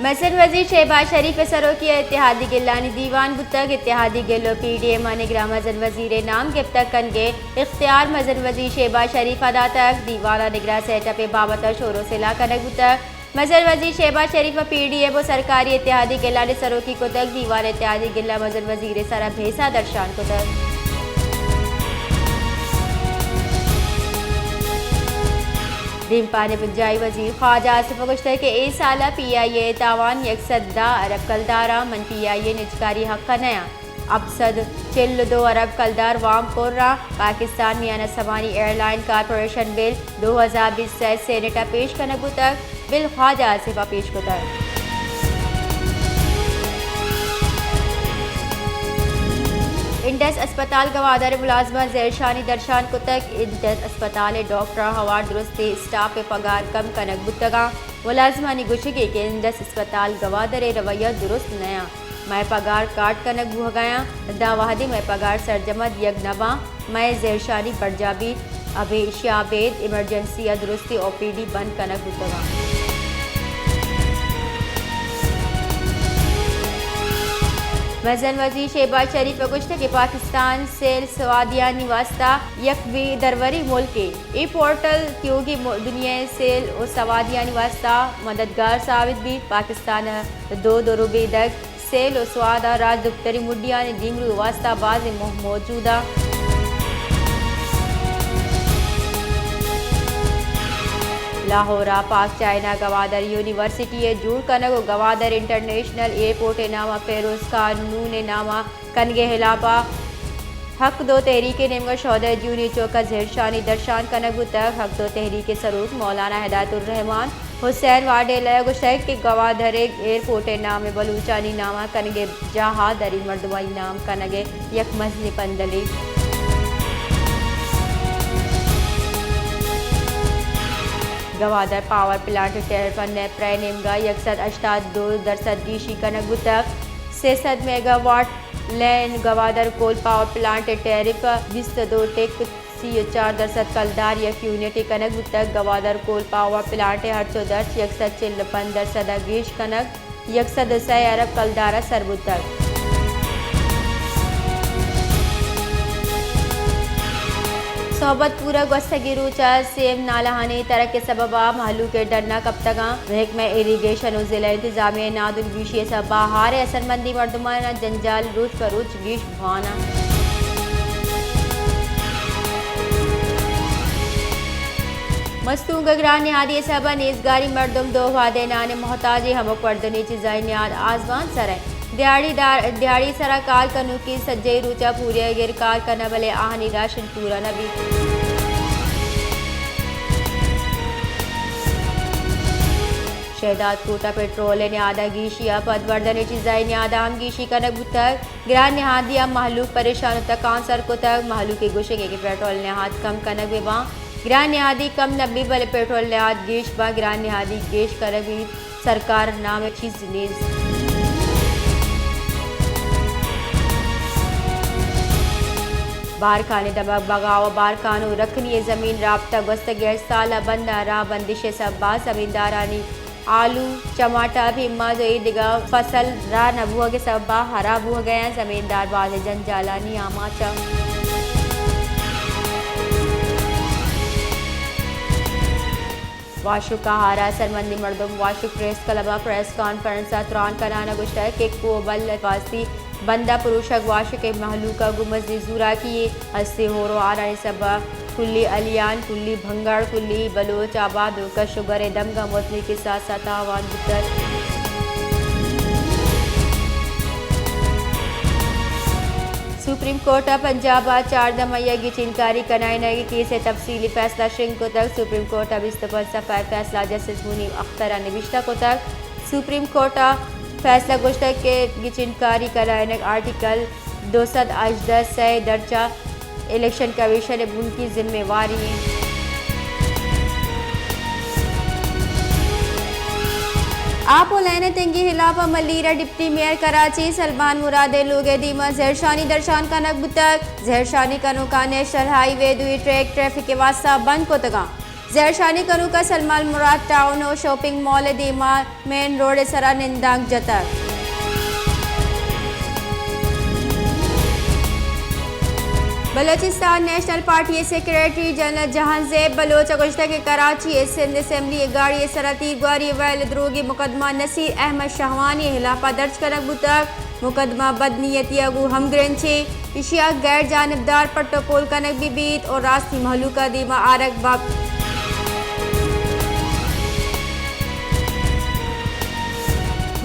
मसद वजीर शहबाज शरीफ सरो की इत्तेहादी गिल्लानी दीवान बुतक इत्तेहादी गिल्लो PDM निगरान मजन वजीर नाम गिफ्तक कनगे इख्तियार मजन वजीर शहबाज शरीफ अदा तक दीवाना निगरान सेटअप बाबत शोरों से ला कनक बुतक मजन वजीर शहबाज शरीफ PDM सरकारी इत्तेहादी गिल्लानी सरो की को तक दीवान इत्तेहादी गिल्ला मजन वजीर सरा भेसा दर्शान को तक दिन पाने बुजाई वजीर ख्वाजा आसिफ गुश्तर के ए साला PIA तावान यकसदा अरब कलदारा मन PIA निजकारी हक का नया अबसद चिल्ल 2 अरब कलदार वाम कोर्रा पाकिस्तान मियाना सवानी एयरलाइन कारपोरेशन बिल 2020 से सेनेटा पेश कनगु तक बिल ख्वाजा आसिफा पेश को तक इंडस अस्पताल गवादर मुलाजमा जैरशानी दर्शान को तक इंडस अस्पताल डॉक्टर हवा दुरुस्ती स्टाफ पगार कम कनक बुतगा मुलाजमा ने गुशगी के इंडस अस्पताल गवादर रवैया दुरुस्त नया मैं पगार काट कनक बुह गया दावाहदी मैं पगार सरजमद यग नवा मैं जैरशानी पंजाबी अभी शाबेद इमरजेंसी या दुरुस्ती OPD बंद कनक बुतगा मजन वजीर शहबाज शरीफ गुश्त के पाकिस्तान से सवादियानी वास्ता यकवी दरवरी मुल्क ई पोर्टल क्योंकि दुनिया से सवादियानी वास्ता मददगार साबित भी पाकिस्तान दो रुबे दक सेल स्वादा राज दुख्तरी मुडिया ने दिमरू वास्ता बाज मौजूदा लाहौरा पाक चाइना गवादर यूनिवर्सिटी जूड़ कनगो गवादर इंटरनेशनल एयरपोर्ट नामा फेरोज कानून नामा कनगे हिलापा हक दो तहरीके नेमगा शौदर जूनी चौका जहरशानी दर्शान कनगु तक हक दो तहरीके सरूक मौलाना हिदायतुर्रहमान हुसैन वाडे गुशैक के गवादर एयरपोर्ट नाम बलूचानी नामा कनगे जहा दरी मर्दवाई नाम कनगे यक मजनी पंदली गवादर पावर प्लांट टेरफन ने प्रे नेमगा यकसद 82% गीशी कनक बुतक 600 मेगावाट लैन Gwadar coal power plant tariff 22 टेक 4% कलदार यक यूनिटी कनक बुतक गवादर कोल पावर प्लांट 810 यकसद 55% गीश कनक यकसद 100 अरब कलदारा सरबुतक सोबत पूरा गस्तगी रूचा सेम नालहानी तरह के सबबा महलू के डरना कब तक महकमा इरीगेशन और जिला इंतजामिया नादुल गीशी सब बाहर असरमंदी मर्दमाना जंजाल रूच पर रूच गीश भाना मस्तूंग ग्रान निहादी सबा नेजगारी मर्दम दो वादे नाने मोहताजी हमक वर्दनी चिजाई नियाद आजमान सरे दिहाड़ी सरा कार कनु की सज्जई रूचा पूरे गिर कार कना बले आहनी राशन पूरा नबी शहदाद कोटा पेट्रोल ने आधा गीशिया पदवर्धन चिजाई ने आधा हम गीशी कनक बुतक ग्रान निहादिया महलूक परेशान तक कांसर को तक महलू के गुशेगे के पेट्रोल ने हाथ कम कनक बेबा ग्रान निहादी कम नब्बी बले पेट्रोल ने हाथ गेश बा ग्रान निहादी गेश कनक भी सरकार नाम चीज नीज बार खाने दबक बगाव बार खानो रखनी ज़मीन राबता गस्त गैर साला बंदा रा बंदिश सब बा जमींदारानी आलू टमाटा भी मज़ो दिगा फसल रा नबुआ के सब बा हरा बुह गया जमींदार बाज जंजालानी आमाचा वाशु का हारा सरमंदी मर्दम वाशु प्रेस क्लबा प्रेस कॉन्फ्रेंस त्रान कराना गुश्ता के कोबल वासी बंदा पुरुषक वाशु के महलू का गुमज जूरा किए हंसते हो रो आरानी सबा कुल्ली अलियान कुल्ली भंगाड़ कुल्ली बलोच आबाद होकर शुगर दमगा मौसमी के साथ साथ आवान बुतर सुप्रीम कोर्ट पंजाब 4 दमैया की चिनकारी कनाई केस तफसीली फैसला श्रृंग को तक सुप्रीम कोर्ट अब इस्तफा सफाई फैसला जस्टिस मुनीब अख्तर निविश्ता को तक सुप्रीम कोर्ट फैसला गुश्ता के चिनकारी कराने आर्टिकल 210 से दर्जा इलेक्शन कमीशन उनकी जिम्मेवारी आप ओलैन तेंगी हिलाफा मलीरा डिप्टी मेयर कराची सलमान मुरादे लोगे दीमा जहरशानी दर्शान का नकब तक जहरशानी का नुका नेशनल हाईवे दुई ट्रैक ट्रैफिक के वास्ता बंद को तगा जैरशानी कनु का सलमान मुराद टाउन और शॉपिंग मॉल दीमा मेन रोड सरा निंदांग जतक Balochistan national party secretary general Jahanzeb Baloch अगुश्ता के कराची सिंध असम्बली गाड़ी सराती ग्वारी वैल द्रोगी मुकदमा नसीर अहमद शाहवानी हिलाफा दर्ज करक बुतक मुकदमा बदनीयती अगू हमग्रंचे इशिया गैर जानबदार पट्टोपोल कनक बीबीत और रास्ती महलूका दीमा आरक बाप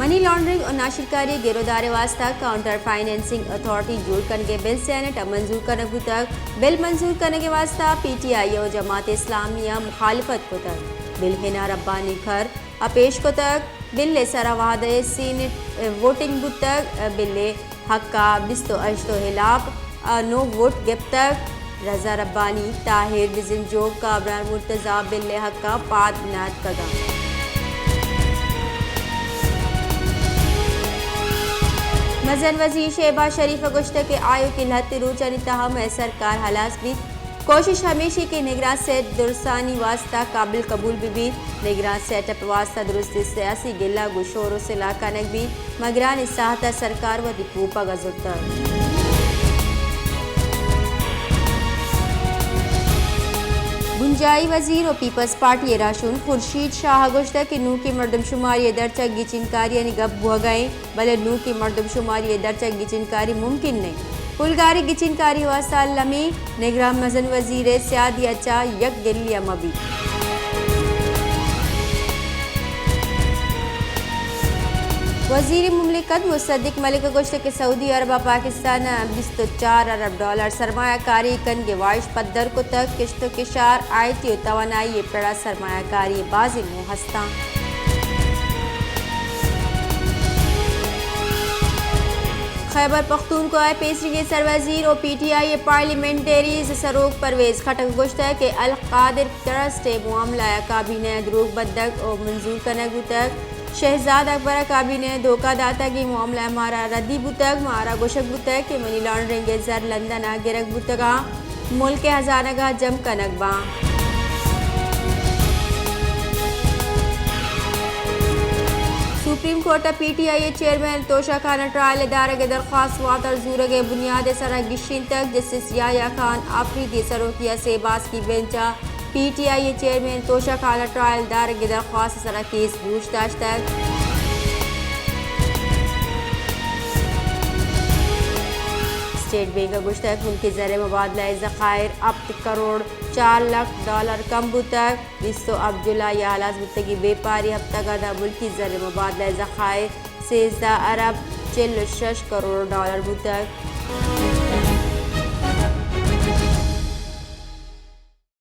मनी लॉन्ड्रिंग और नाशिरकारी गिरोदार वास्ता काउंटर फाइनेंसिंग अथॉरिटी जोड़ करने बिल सेनेट मंजूर करने तक बिल मंजूर करने के वास्ता PTI और जमात इस्लामिया मुखालिफत को तक बिल हिना रब्बानी खर अपेश को तक बिल सरा वादे सीनेट वोटिंग बुत तक बिल हक्का बिस्तो अश्तो हिलाफ नो वोट गिप तक रजा रब्बानी ताहिर विजिन जोग काबरान मुर्तजा बिल हक्का पाद नात कदा मजन वजीर शहबाज शरीफ गुश्त के आयु की लहती रूचनी तहम है सरकार हलास भी कोशिश हमेशा की निगरान से दुरसानी वास्ता काबिल कबूल भी निगरान सेटअप वास्ता दुरुस्ती सियासी गिला गुशोर से लाकानक भी मगरान इसाहता सरकार व दिपूपा गजुरता गुंजाई वजीर और पीपल्स पार्टी राशुन खुर्शीद शाह गुश्ता की नू की मरदमशुमारी दरचक गिचिनकारी यानी गप हुआ गए भले नू की मरदमशुमारी दरचक गिचिनकारी मुमकिन नहीं पुलगारी गिचिनकारी वास्ता लमी निगरान मजन वजीर सियादी अच्छा यक दिल्ली अमबी वजीर मुमलिकत मुसद्दिक मलिक गुश्त के सऊदी अरब पाकिस्तान $24 अरब सरमायाकारी कन गेवाइश पद्दर को तक किश्त किशार आयती तवानाई पड़ा सरमायाकारी बाजी मुहस्ता खैबर पख्तूनख्वा पेशरी के सरवजीर और PTI पार्लियामेंटरी सरोग परवेज खटक गुश्त है कि अल कादिर ट्रस्ट मामला काबीना द्रोग बदक और मंजूर करने तक शहजाद अकबर काबीने धोखा दाता की मामला मारा रद्दी बुतक मारा गोशक बुतक के मनी लॉन्ड्रिंग जर लंदन गिरक बुतगा मुल्क के हजारगा जम कनकबा supreme court PTI chairman तोशा Khan trial इदारे के दरख्वास्त वातर जूर के बुनियाद सरा गिशिन तक जस्टिस याया खान आफरीदी सरोकिया से बास की बेंचा PTI चेयरमैन तोशा खान ट्रायल दार की दरख्वास्त सरा केस पूछताछ तक स्टेट बैंक का गुश्तक मुल्की ज़र मुबादला ज़खायर अब करोड़ $4 लाख कम बुतक बिस्तो अब जुलाई हालात बुतगी बेपारी हफ्ता का मुल्की ज़र मुबादला ज़खायर $13 अरब $46 करोड़ बुतक